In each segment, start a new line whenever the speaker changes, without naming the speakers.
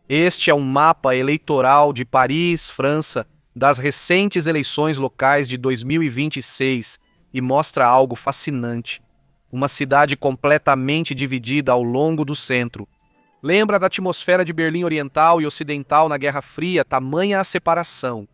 Este é um mapa eleitoral de Paris, França, das recentes eleições locais de 2026 e mostra algo fascinante. Uma cidade completamente dividida ao longo do centro. Lembra da atmosfera de Berlim Oriental e Ocidental na Guerra Fria, tamanha a separação.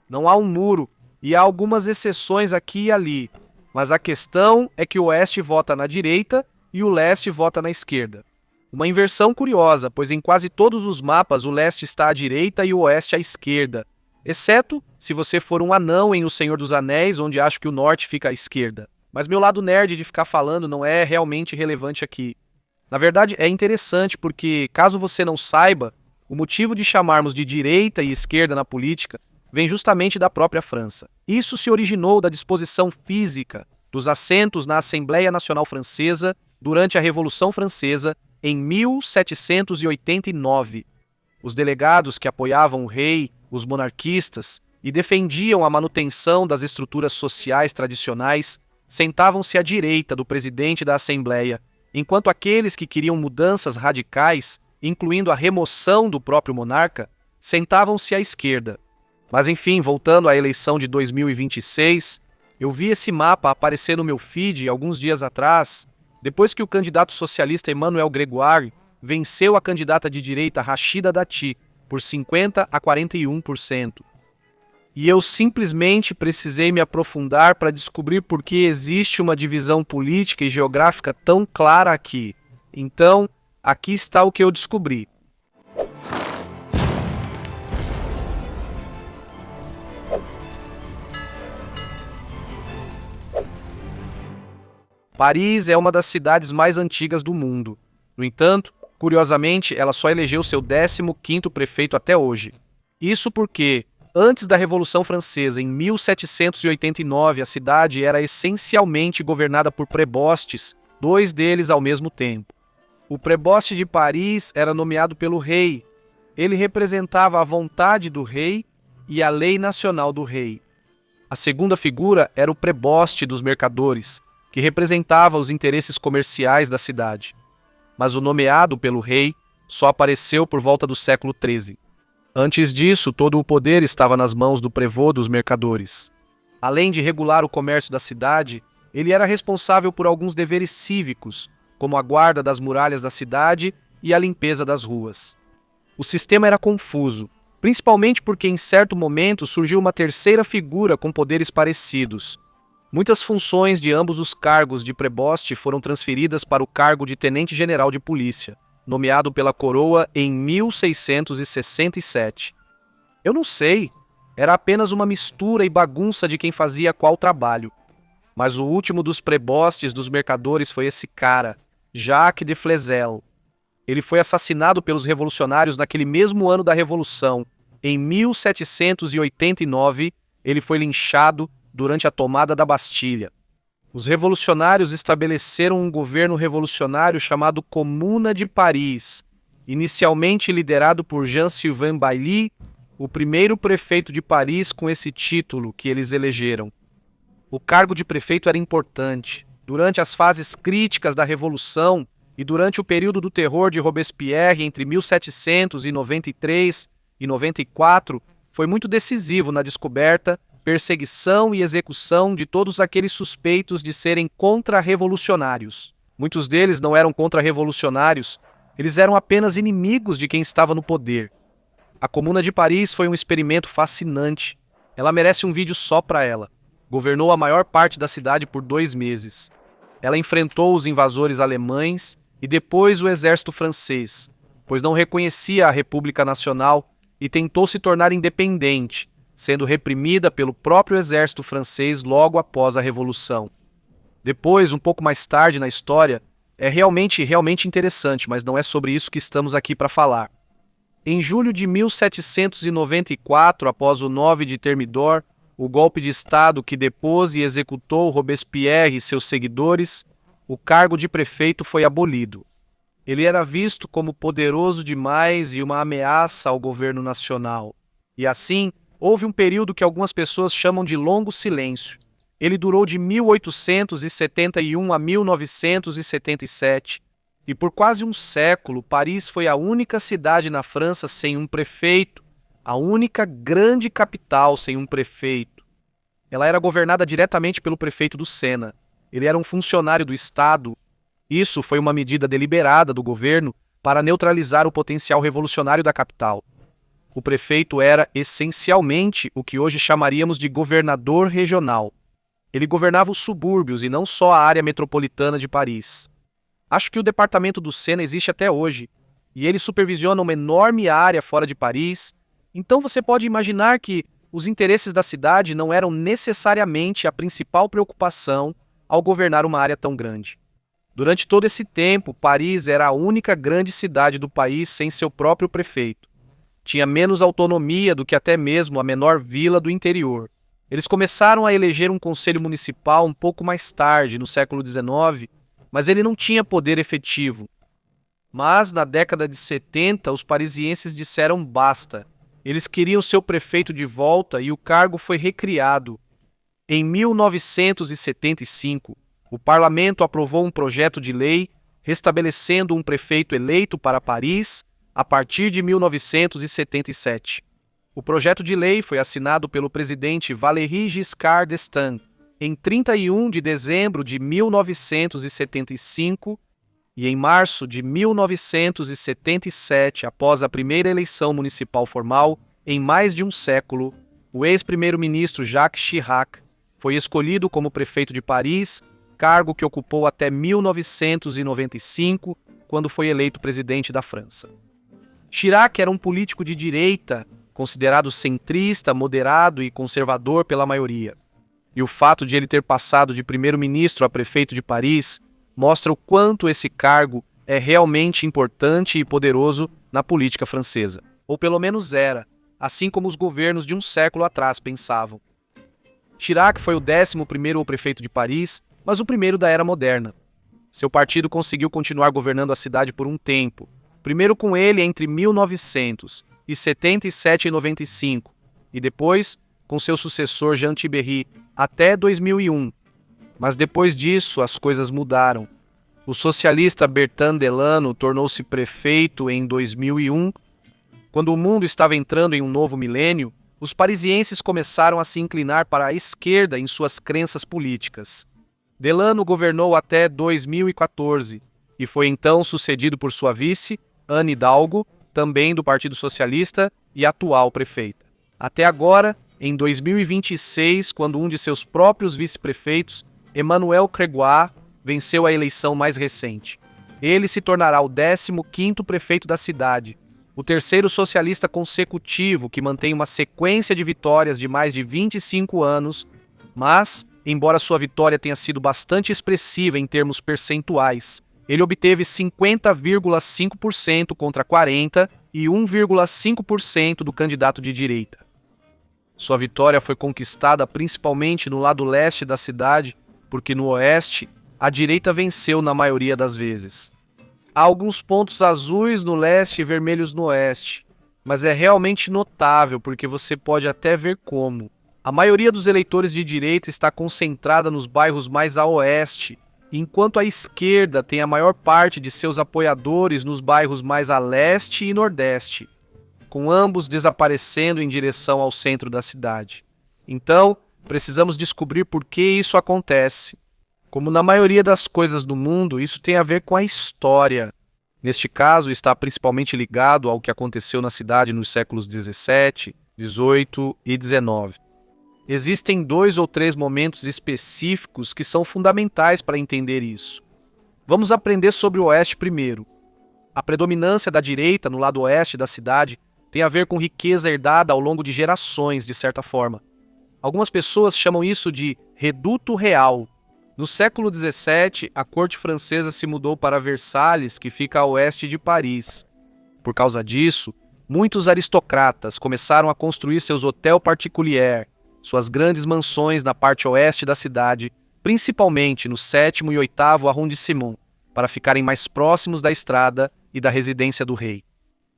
Não há um muro, e há algumas exceções aqui e ali, mas a questão é que o oeste vota na direita e o leste vota na esquerda. Uma inversão curiosa, pois em quase todos os mapas o leste está à direita e o oeste à esquerda, exceto se você for um anão em O Senhor dos Anéis, onde acho que o norte fica à esquerda. Mas meu lado nerd de ficar falando não é realmente relevante aqui. Na verdade, é interessante porque, caso você não saiba, o motivo de chamarmos de direita e esquerda na política vem justamente da própria França. Isso se originou da disposição física dos assentos na Assembleia Nacional Francesa durante a Revolução Francesa em 1789. Os delegados que apoiavam o rei, os monarquistas, e defendiam a manutenção das estruturas sociais tradicionais, sentavam-se à direita do presidente da Assembleia, enquanto aqueles que queriam mudanças radicais, incluindo a remoção do próprio monarca, sentavam-se à esquerda. Mas enfim, voltando à eleição de 2026, eu vi esse mapa aparecer no meu feed alguns dias atrás, depois que o candidato socialista Emmanuel Grégoire venceu a candidata de direita Rachida Dati por 50% a 41%. E eu simplesmente precisei me aprofundar para descobrir por que existe uma divisão política e geográfica tão clara aqui. Então, aqui está o que eu descobri. Paris é uma das cidades mais antigas do mundo. No entanto, curiosamente, ela só elegeu seu 15º prefeito até hoje. Isso porque, antes da Revolução Francesa, em 1789, a cidade era essencialmente governada por prebostes, 2 deles ao mesmo tempo. O preboste de Paris era nomeado pelo rei. Ele representava a vontade do rei e a lei nacional do rei. A segunda figura era o preboste dos mercadores, que representava os interesses comerciais da cidade. Mas o nomeado pelo rei só apareceu por volta do século XIII. Antes disso, todo o poder estava nas mãos do prévôt dos mercadores. Além de regular o comércio da cidade, ele era responsável por alguns deveres cívicos, como a guarda das muralhas da cidade e a limpeza das ruas. O sistema era confuso, principalmente porque em certo momento surgiu uma terceira figura com poderes parecidos. Muitas funções de ambos os cargos de preboste foram transferidas para o cargo de tenente-general de polícia, nomeado pela coroa em 1667. Eu não sei, era apenas uma mistura e bagunça de quem fazia qual trabalho. Mas o último dos prebostes dos mercadores foi esse cara, Jacques de Flesel. Ele foi assassinado pelos revolucionários naquele mesmo ano da Revolução. Em 1789, ele foi linchado durante a tomada da Bastilha. Os revolucionários estabeleceram um governo revolucionário chamado Comuna de Paris, inicialmente liderado por Jean-Sylvain Bailly, o primeiro prefeito de Paris com esse título que eles elegeram. O cargo de prefeito era importante. Durante as fases críticas da Revolução e durante o período do terror de Robespierre entre 1793 e 94, foi muito decisivo na descoberta, perseguição e execução de todos aqueles suspeitos de serem contra-revolucionários. Muitos deles não eram contra-revolucionários, eles eram apenas inimigos de quem estava no poder. A Comuna de Paris foi um experimento fascinante. Ela merece um vídeo só para ela. Governou a maior parte da cidade por 2 meses. Ela enfrentou os invasores alemães e depois o exército francês, pois não reconhecia a República Nacional e tentou se tornar independente, sendo reprimida pelo próprio exército francês logo após a Revolução. Depois, um pouco mais tarde na história, é realmente interessante, mas não é sobre isso que estamos aqui para falar. Em julho de 1794, após o 9 de Thermidor, o golpe de Estado que depôs e executou Robespierre e seus seguidores, o cargo de prefeito foi abolido. Ele era visto como poderoso demais e uma ameaça ao governo nacional. E assim, houve um período que algumas pessoas chamam de longo silêncio. Ele durou de 1871 a 1977, E por quase um século, Paris foi a única cidade na França sem um prefeito, a única grande capital sem um prefeito. Ela era governada diretamente pelo prefeito do Sena. Ele era um funcionário do Estado. Isso foi uma medida deliberada do governo para neutralizar o potencial revolucionário da capital. O prefeito era, essencialmente, o que hoje chamaríamos de governador regional. Ele governava os subúrbios e não só a área metropolitana de Paris. Acho que o departamento do Sena existe até hoje, e ele supervisiona uma enorme área fora de Paris. Então você pode imaginar que os interesses da cidade não eram necessariamente a principal preocupação ao governar uma área tão grande. Durante todo esse tempo, Paris era a única grande cidade do país sem seu próprio prefeito. Tinha menos autonomia do que até mesmo a menor vila do interior. Eles começaram a eleger um conselho municipal um pouco mais tarde, no século XIX, mas ele não tinha poder efetivo. Mas, na década de 70, os parisienses disseram basta. Eles queriam seu prefeito de volta e o cargo foi recriado. Em 1975, o parlamento aprovou um projeto de lei restabelecendo um prefeito eleito para Paris a partir de 1977. O projeto de lei foi assinado pelo presidente Valéry Giscard d'Estaing em 31 de dezembro de 1975 e em março de 1977, após a primeira eleição municipal formal em mais de um século, o ex-primeiro-ministro Jacques Chirac foi escolhido como prefeito de Paris, cargo que ocupou até 1995, quando foi eleito presidente da França. Chirac era um político de direita, considerado centrista, moderado e conservador pela maioria. E o fato de ele ter passado de primeiro-ministro a prefeito de Paris mostra o quanto esse cargo é realmente importante e poderoso na política francesa. Ou pelo menos era, assim como os governos de um século atrás pensavam. Chirac foi o 11º prefeito de Paris, mas o primeiro da era moderna. Seu partido conseguiu continuar governando a cidade por um tempo, primeiro com ele entre 1977 e 95, e depois com seu sucessor Jean Tibéri até 2001. Mas depois disso as coisas mudaram. O socialista Bertrand Delano tornou-se prefeito em 2001. Quando o mundo estava entrando em um novo milênio, os parisienses começaram a se inclinar para a esquerda em suas crenças políticas. Delano governou até 2014 e foi então sucedido por sua vice, Anne Hidalgo, também do Partido Socialista e atual prefeita. Até agora, em 2026, quando um de seus próprios vice-prefeitos, Emmanuel Grégoire, venceu a eleição mais recente. Ele se tornará o 15º prefeito da cidade, o terceiro socialista consecutivo que mantém uma sequência de vitórias de mais de 25 anos, mas, embora sua vitória tenha sido bastante expressiva em termos percentuais, ele obteve 50,5% contra 40% e 1,5% do candidato de direita. Sua vitória foi conquistada principalmente no lado leste da cidade, porque no oeste, a direita venceu na maioria das vezes. Há alguns pontos azuis no leste e vermelhos no oeste, mas é realmente notável porque você pode até ver como. A maioria dos eleitores de direita está concentrada nos bairros mais a oeste, enquanto a esquerda tem a maior parte de seus apoiadores nos bairros mais a leste e nordeste, com ambos desaparecendo em direção ao centro da cidade. Então, precisamos descobrir por que isso acontece. Como na maioria das coisas do mundo, isso tem a ver com a história. Neste caso, está principalmente ligado ao que aconteceu na cidade nos séculos 17, 18 e 19. Existem 2 ou 3 momentos específicos que são fundamentais para entender isso. Vamos aprender sobre o oeste primeiro. A predominância da direita no lado oeste da cidade tem a ver com riqueza herdada ao longo de gerações, de certa forma. Algumas pessoas chamam isso de reduto real. No século XVII, a corte francesa se mudou para Versalhes, que fica a oeste de Paris. Por causa disso, muitos aristocratas começaram a construir seus hôtels particuliers, suas grandes mansões na parte oeste da cidade, principalmente no 7º e 8º arrondissement, para ficarem mais próximos da estrada e da residência do rei.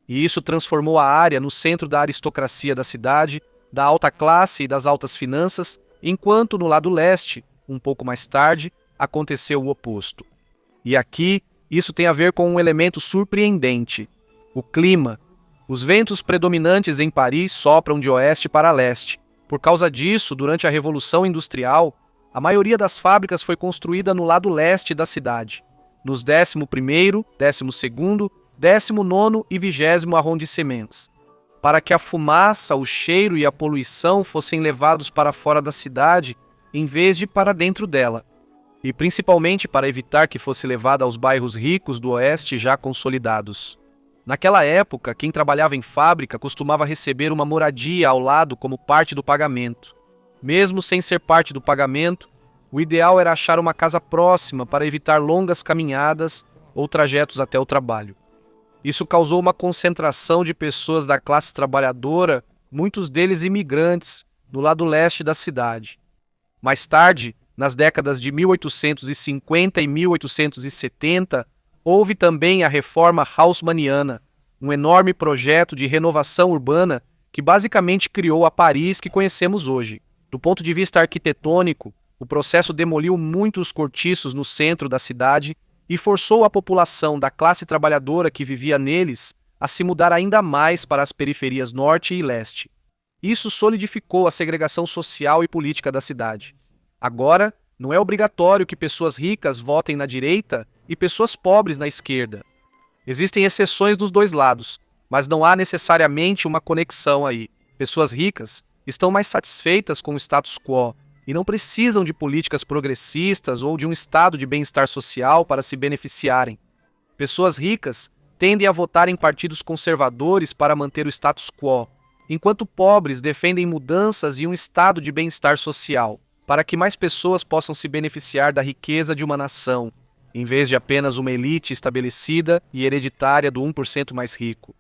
E isso transformou a área no centro da aristocracia da cidade, da alta classe e das altas finanças, enquanto no lado leste, um pouco mais tarde, aconteceu o oposto. E aqui Isso tem a ver com um elemento surpreendente: o clima. Os ventos predominantes em Paris sopram de oeste para leste. Por causa disso, durante a Revolução Industrial, a maioria das fábricas foi construída no lado leste da cidade, nos 11º, 12º, 19º e 20º arrondissementos, para que a fumaça, o cheiro e a poluição fossem levados para fora da cidade em vez de para dentro dela, e principalmente para evitar que fosse levada aos bairros ricos do oeste já consolidados. Naquela época, quem trabalhava em fábrica costumava receber uma moradia ao lado como parte do pagamento. Mesmo sem ser parte do pagamento, o ideal era achar uma casa próxima para evitar longas caminhadas ou trajetos até o trabalho. Isso causou uma concentração de pessoas da classe trabalhadora, muitos deles imigrantes, no lado leste da cidade. Mais tarde, nas décadas de 1850 e 1870, houve também a Reforma Haussmanniana, um enorme projeto de renovação urbana que basicamente criou a Paris que conhecemos hoje. Do ponto de vista arquitetônico, o processo demoliu muitos cortiços no centro da cidade e forçou a população da classe trabalhadora que vivia neles a se mudar ainda mais para as periferias norte e leste. Isso solidificou a segregação social e política da cidade. Agora, não é obrigatório que pessoas ricas votem na direita e pessoas pobres na esquerda. Existem exceções dos dois lados, mas não há necessariamente uma conexão aí. Pessoas ricas estão mais satisfeitas com o status quo e não precisam de políticas progressistas ou de um estado de bem-estar social para se beneficiarem. Pessoas ricas tendem a votar em partidos conservadores para manter o status quo, enquanto pobres defendem mudanças e um estado de bem-estar social, para que mais pessoas possam se beneficiar da riqueza de uma nação, em vez de apenas uma elite estabelecida e hereditária do 1% mais rico.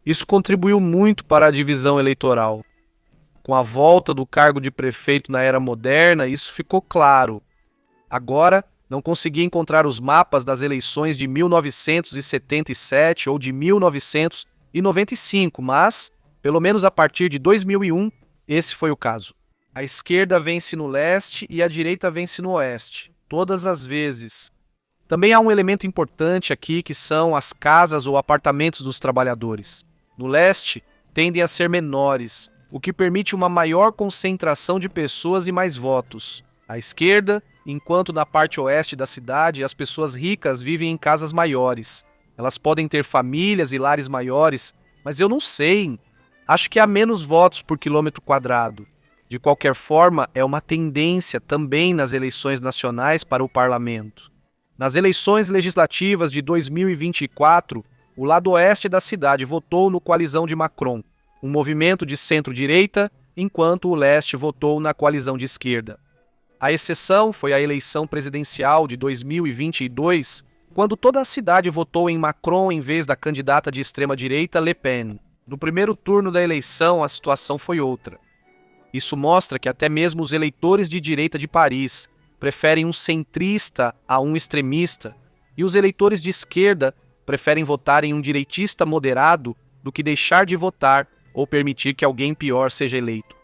Isso contribuiu muito para a divisão eleitoral. Com a volta do cargo de prefeito na era moderna, isso ficou claro. Agora, não consegui encontrar os mapas das eleições de 1977 ou de 1995, mas, pelo menos a partir de 2001, esse foi o caso. A esquerda vence no leste e a direita vence no oeste, todas as vezes. Também há um elemento importante aqui que são as casas ou apartamentos dos trabalhadores. No leste, tendem a ser menores, o que permite uma maior concentração de pessoas e mais votos. À esquerda, enquanto na parte oeste da cidade as pessoas ricas vivem em casas maiores. Elas podem ter famílias e lares maiores, mas eu não sei. Acho que há menos votos por quilômetro quadrado. De qualquer forma, é uma tendência também nas eleições nacionais para o parlamento. Nas eleições legislativas de 2024, o lado oeste da cidade votou no Coalizão de Macron, um movimento de centro-direita, enquanto o leste votou na coalizão de esquerda. A exceção foi a eleição presidencial de 2022, quando toda a cidade votou em Macron em vez da candidata de extrema-direita Le Pen. No primeiro turno da eleição, a situação foi outra. Isso mostra que até mesmo os eleitores de direita de Paris preferem um centrista a um extremista, e os eleitores de esquerda preferem votar em um direitista moderado do que deixar de votar ou permitir que alguém pior seja eleito.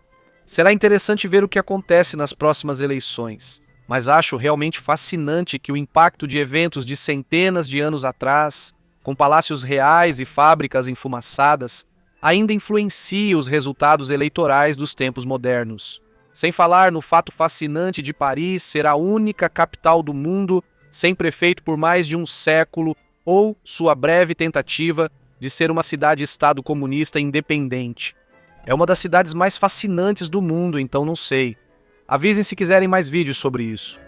Será interessante ver o que acontece nas próximas eleições, mas acho realmente fascinante que o impacto de eventos de centenas de anos atrás, com palácios reais e fábricas enfumaçadas, ainda influencie os resultados eleitorais dos tempos modernos. Sem falar no fato fascinante de Paris ser a única capital do mundo sem prefeito por mais de um século, ou sua breve tentativa de ser uma cidade-estado comunista independente. É uma das cidades mais fascinantes do mundo, então não sei. Avisem se quiserem mais vídeos sobre isso.